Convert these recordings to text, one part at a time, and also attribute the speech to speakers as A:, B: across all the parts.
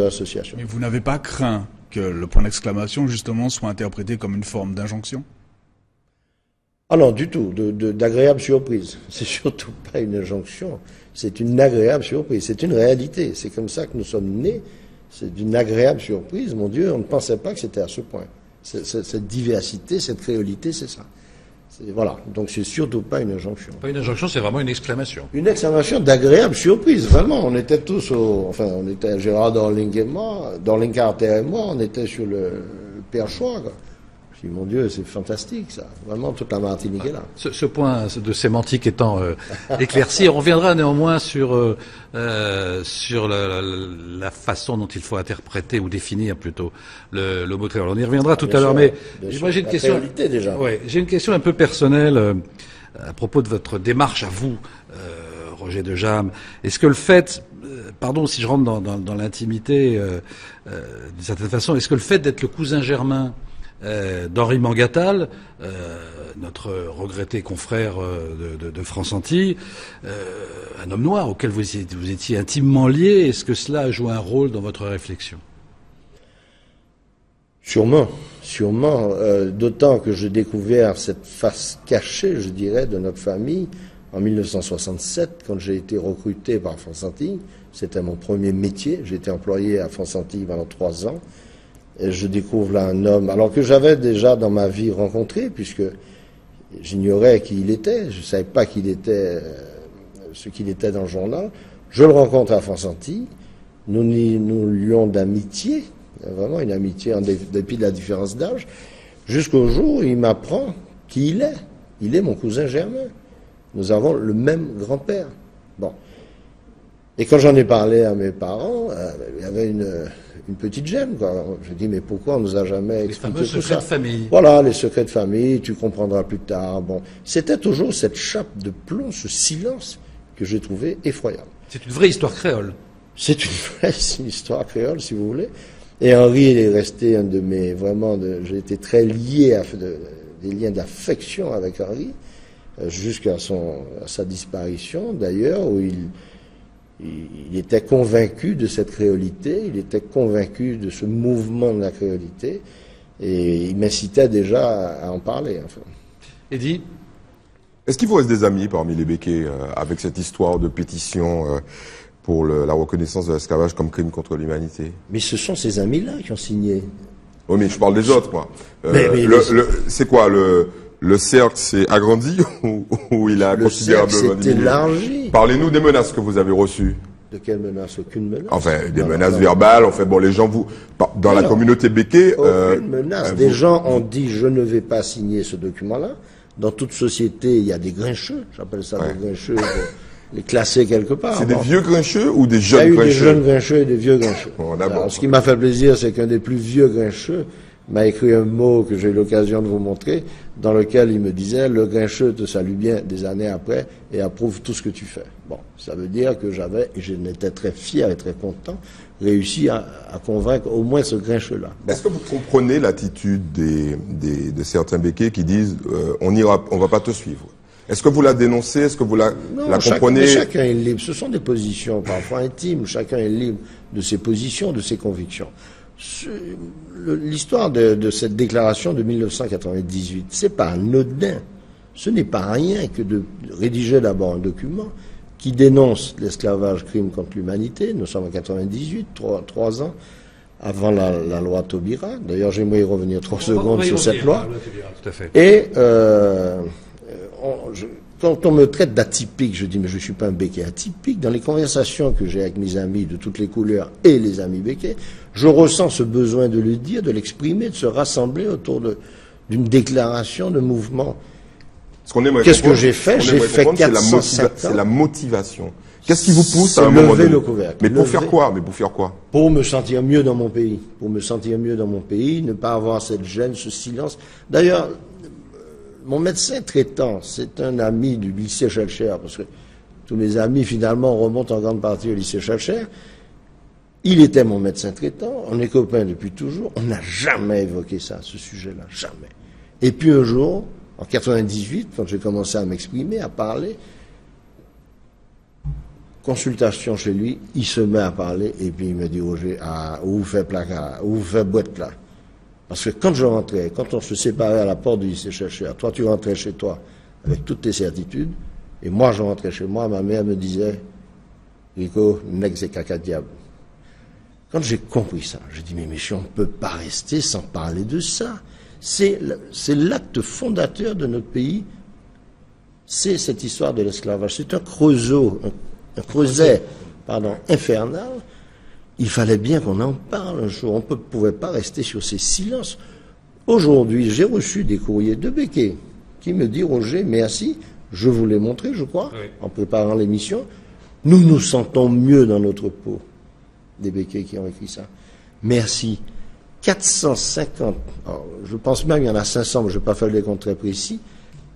A: l'association.
B: Mais vous n'avez pas craint que le point d'exclamation, justement, soit interprété comme une forme d'injonction?
A: Ah non, du tout, d'agréable surprise. C'est surtout pas une injonction, c'est une agréable surprise, c'est une réalité. C'est comme ça que nous sommes nés, c'est d'une agréable surprise. Mon Dieu, on ne pensait pas que c'était à ce point. Cette diversité, cette créolité, c'est ça. Voilà, donc c'est surtout pas une injonction.
C: Pas une injonction, c'est vraiment une exclamation.
A: Une exclamation d'agréable surprise, vraiment. On était tous on était Gérard Dorling-Carter et moi, on était sur le perchoir, quoi. Je dis, mon Dieu, c'est fantastique, ça. Vraiment, toute la Martinique est là.
C: Ce point de sémantique étant éclairci, on reviendra néanmoins sur la façon dont il faut interpréter ou définir plutôt le mot créole. On y reviendra tout à l'heure, mais moi j'ai une question.
A: Déjà.
C: Ouais, j'ai une question un peu personnelle à propos de votre démarche à vous, Roger de Jam. Est-ce que le fait, pardon si je rentre dans l'intimité d'une certaine façon, est-ce que le fait d'être le cousin germain d'Henri Mangatal, notre regretté confrère de France Antilles, un homme noir auquel vous étiez intimement lié, est-ce que cela a joué un rôle dans votre réflexion?
A: Sûrement, d'autant que j'ai découvert cette face cachée, je dirais, de notre famille en 1967, quand j'ai été recruté par France Antilles. C'était mon premier métier, j'ai été employé à France Antilles pendant 3 ans. Et je découvre là un homme, alors que j'avais déjà dans ma vie rencontré, puisque j'ignorais qui il était, je ne savais pas qu'il était ce qu'il était dans le journal. Je le rencontre à France Antilles, nous lions d'amitié, vraiment une amitié en dépit de la différence d'âge, jusqu'au jour où il m'apprend qui il est. Il est mon cousin germain. Nous avons le même grand-père. Bon. Et quand j'en ai parlé à mes parents, il y avait une petite gêne, quoi. Je dis, mais pourquoi on nous a jamais expliqué tout ça?
C: Les fameux secrets de famille.
A: Voilà, les secrets de famille, tu comprendras plus tard. Bon. C'était toujours cette chape de plomb, ce silence que j'ai trouvé effroyable.
C: C'est une vraie histoire créole.
A: C'est une vraie histoire créole, si vous voulez. Et Henri, il est resté un de mes, j'ai été très lié à des liens d'affection avec Henri, jusqu'à sa disparition, d'ailleurs, où il était convaincu de cette créolité, il était convaincu de ce mouvement de la créolité, et il m'incitait déjà à en parler. Enfin.
C: Eddy,
D: est-ce qu'il vous reste des amis parmi les Békés avec cette histoire de pétition pour la reconnaissance de l'esclavage comme crime contre l'humanité?
A: Mais ce sont ces amis-là qui ont signé.
D: Oui, mais je parle des autres, moi. C'est quoi le cercle s'est agrandi ou il a considérablement diminué?
A: Le cercle s'est élargi.
D: Parlez-nous des menaces que vous avez reçues.
A: De quelles menaces? Aucune menace.
D: Enfin, des menaces verbales. Enfin, bon, les gens dans la communauté Béké.
A: Aucune menace. Des gens ont dit, je ne vais pas signer ce document-là. Dans toute société, il y a des grincheux. J'appelle ça des grincheux. Les classer quelque part.
D: C'est des vieux grincheux ou des jeunes grincheux?
A: Il y a eu des jeunes grincheux et des vieux grincheux.
D: Bon,
A: alors, ce qui m'a fait plaisir, c'est qu'un des plus vieux grincheux m'a écrit un mot que j'ai eu l'occasion de vous montrer, dans lequel il me disait, le grincheux te salue bien des années après et approuve tout ce que tu fais. Bon, ça veut dire que et je n'étais très fier et très content, réussi à convaincre au moins ce grincheux-là. Bon.
D: Est-ce que vous comprenez l'attitude de certains Békés qui disent, on va pas te suivre? Est-ce que vous la dénoncez? Est-ce que vous la comprenez?
A: Chacun est libre. Ce sont des positions parfois intimes. Chacun est libre de ses positions, de ses convictions. L'histoire de cette déclaration de 1998, c'est pas anodin. Ce n'est pas rien que de rédiger d'abord un document qui dénonce l'esclavage, crime contre l'humanité. Nous sommes en 98, 3 ans avant la loi Taubira. D'ailleurs, j'aimerais y revenir 3 secondes sur cette loi.
C: Tout à fait.
A: Et quand on me traite d'atypique, je dis, mais je ne suis pas un Béké atypique. Dans les conversations que j'ai avec mes amis de toutes les couleurs et les amis Békés, je ressens ce besoin de le dire, de l'exprimer, de se rassembler autour d'une déclaration de mouvement. Qu'est-ce que j'ai fait? J'ai fait 407 ans.
D: C'est la motivation. Qu'est-ce qui vous pousse à un moment donné?
A: Le couvercle.
D: Mais pour faire quoi?
A: Pour me sentir mieux dans mon pays. Pour me sentir mieux dans mon pays, ne pas avoir cette gêne, ce silence. D'ailleurs, mon médecin traitant, c'est un ami du lycée Schellcher, parce que tous mes amis, finalement, remontent en grande partie au lycée Schellcher. Il était mon médecin traitant, on est copains depuis toujours, on n'a jamais évoqué ça, ce sujet-là, jamais. Et puis un jour, en 98, quand j'ai commencé à m'exprimer, à parler, consultation chez lui, il se met à parler et puis il me dit, Roger, où vous faites placard, où vous faites boîte là. Parce que quand je rentrais, quand on se séparait à la porte du lycée Chercheur, toi tu rentrais chez toi avec toutes tes certitudes, et moi je rentrais chez moi, ma mère me disait, Rico, nex et caca diable. Quand j'ai compris ça, j'ai dit, mais monsieur, on ne peut pas rester sans parler de ça. C'est l'acte fondateur de notre pays, c'est cette histoire de l'esclavage. C'est un creuset, infernal. Il fallait bien qu'on en parle un jour. On ne pouvait pas rester sur ces silences. Aujourd'hui, j'ai reçu des courriers de Becquet qui me dit, Roger, merci, je vous l'ai montré, je crois, oui, en préparant l'émission, nous nous sentons mieux dans notre peau. Des Becquet qui ont écrit ça. Merci. 450, alors, je pense même qu'il y en a 500, mais je ne vais pas faire des comptes très précis,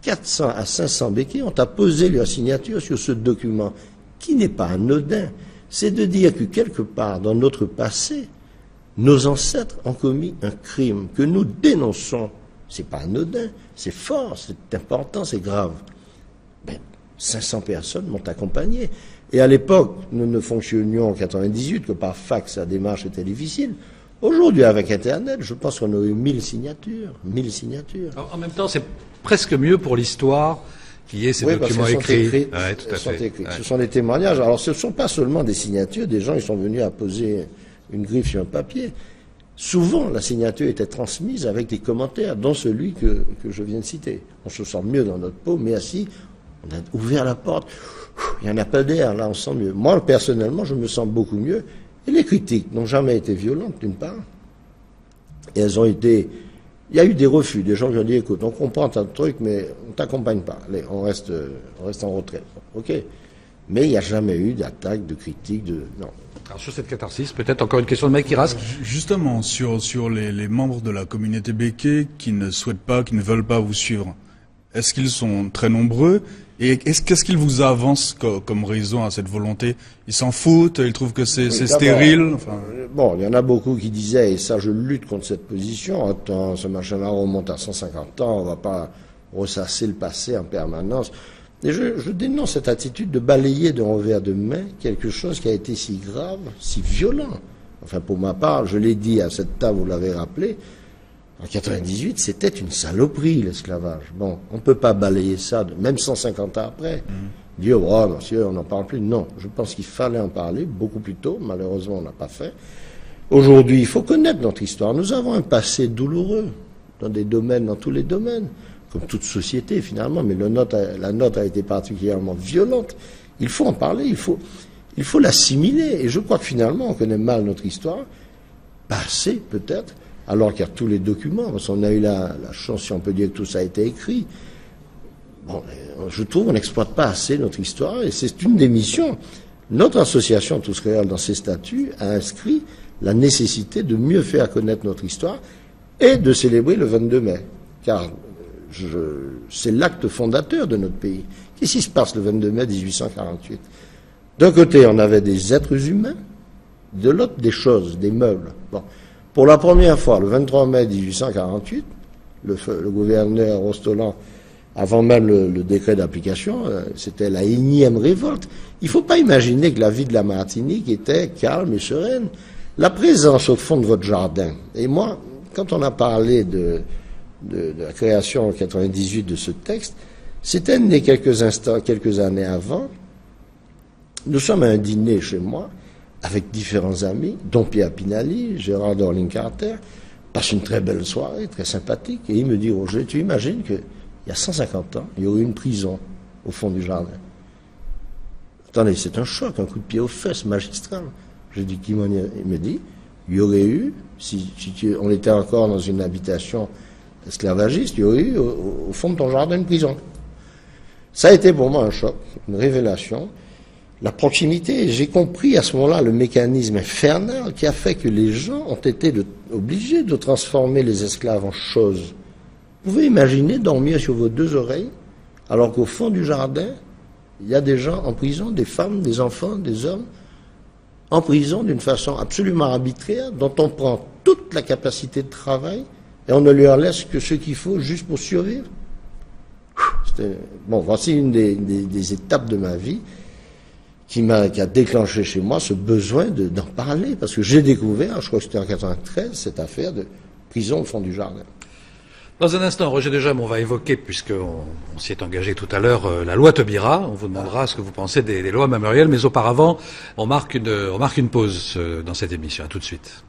A: 400 à 500 Becquet ont apposé leur signature sur ce document, qui n'est pas anodin. C'est de dire que quelque part dans notre passé, nos ancêtres ont commis un crime que nous dénonçons. C'est pas anodin, c'est fort, c'est important, c'est grave. Ben, 500 personnes m'ont accompagné. Et à l'époque, nous ne fonctionnions en 98 que par fax, la démarche était difficile. Aujourd'hui, avec Internet, je pense qu'on a eu 1000 signatures. 1000 signatures.
C: Alors, en même temps, c'est presque mieux pour l'histoire qu'il y ait ces documents écrits. Ouais, tout à fait. Ouais.
A: Ce sont des témoignages. Alors, ce ne sont pas seulement des signatures. Des gens, ils sont venus à poser une griffe sur un papier. Souvent, la signature était transmise avec des commentaires, dont celui que je viens de citer. On se sent mieux dans notre peau, mais assis, on a ouvert la porte. Il y a un appel d'air, là, on se sent mieux. Moi, personnellement, je me sens beaucoup mieux. Et les critiques n'ont jamais été violentes, d'une part. Et elles ont été... Il y a eu des refus, des gens qui ont dit, écoute, on comprend tas de trucs, mais on ne t'accompagne pas. Allez, on reste en retrait. OK. Mais il n'y a jamais eu d'attaque, de critique, de... Non.
C: Alors sur cette catharsis, peut-être encore une question de Mike Kirasque.
B: Justement, sur les membres de la communauté Becquet qui ne souhaitent pas, qui ne veulent pas vous suivre, est-ce qu'ils sont très nombreux? Et qu'est-ce qu'ils vous avancent comme raison à cette volonté? Ils s'en foutent? Ils trouvent que c'est stérile? Enfin...
A: Bon, il y en a beaucoup qui disaient, et ça je lutte contre cette position, attends, ce machin-là remonte à 150 ans, on ne va pas ressasser le passé en permanence. Et je dénonce cette attitude de balayer d'un revers de main quelque chose qui a été si grave, si violent. Enfin, pour ma part, je l'ai dit à cette table, vous l'avez rappelé, en 98, c'était une saloperie, l'esclavage. Bon, on ne peut pas balayer ça, même 150 ans après. Dire, oh, monsieur, on n'en parle plus. Non, je pense qu'il fallait en parler beaucoup plus tôt. Malheureusement, on n'a pas fait. Aujourd'hui, il faut connaître notre histoire. Nous avons un passé douloureux dans des domaines, dans tous les domaines, comme toute société, finalement, mais la nôtre a été particulièrement violente. Il faut en parler, il faut l'assimiler. Et je crois que finalement, on connaît mal notre histoire. Pas assez, peut-être. Alors qu'il y a tous les documents, parce qu'on a eu la chance, si on peut dire que tout ça a été écrit. Bon, je trouve qu'on n'exploite pas assez notre histoire, et c'est une des missions. Notre association Tous Réels, dans ses statuts, a inscrit la nécessité de mieux faire connaître notre histoire et de célébrer le 22 mai. Car c'est l'acte fondateur de notre pays. Qu'est-ce qui se passe le 22 mai 1848? D'un côté, on avait des êtres humains, de l'autre, des choses, des meubles. Bon. Pour la première fois, le 23 mai 1848, le gouverneur Rostolan, avant même le décret d'application, c'était la énième révolte. Il ne faut pas imaginer que la vie de la Martinique était calme et sereine. La présence au fond de votre jardin, et moi, quand on a parlé de la création en 98 de ce texte, c'était né quelques années avant. Nous sommes à un dîner chez moi, avec différents amis, dont Pierre Pinali, Gérard Dorling-Carter, passe une très belle soirée, très sympathique, et il me dit, Roger, tu imagines qu'il y a 150 ans, il y aurait eu une prison au fond du jardin. Attendez, c'est un choc, un coup de pied aux fesses magistral. Je dis, il me dit, il y aurait eu, si on était encore dans une habitation esclavagiste, il y aurait eu au fond de ton jardin une prison. Ça a été pour moi un choc, une révélation. La proximité, j'ai compris à ce moment-là le mécanisme infernal qui a fait que les gens ont été obligés de transformer les esclaves en choses. Vous pouvez imaginer dormir sur vos deux oreilles, alors qu'au fond du jardin, il y a des gens en prison, des femmes, des enfants, des hommes, en prison d'une façon absolument arbitraire, dont on prend toute la capacité de travail et on ne leur laisse que ce qu'il faut juste pour survivre. Bon, voici une des étapes de ma vie qui a déclenché chez moi ce besoin d'en parler, parce que j'ai découvert, je crois que c'était en 93, cette affaire de prison au fond du jardin.
C: Dans un instant, Roger de Jam, on va évoquer, puisqu'on s'y est engagé tout à l'heure, la loi Taubira. On vous demandera ce que vous pensez des lois mémorielles, mais auparavant, on marque une pause dans cette émission. À tout de suite.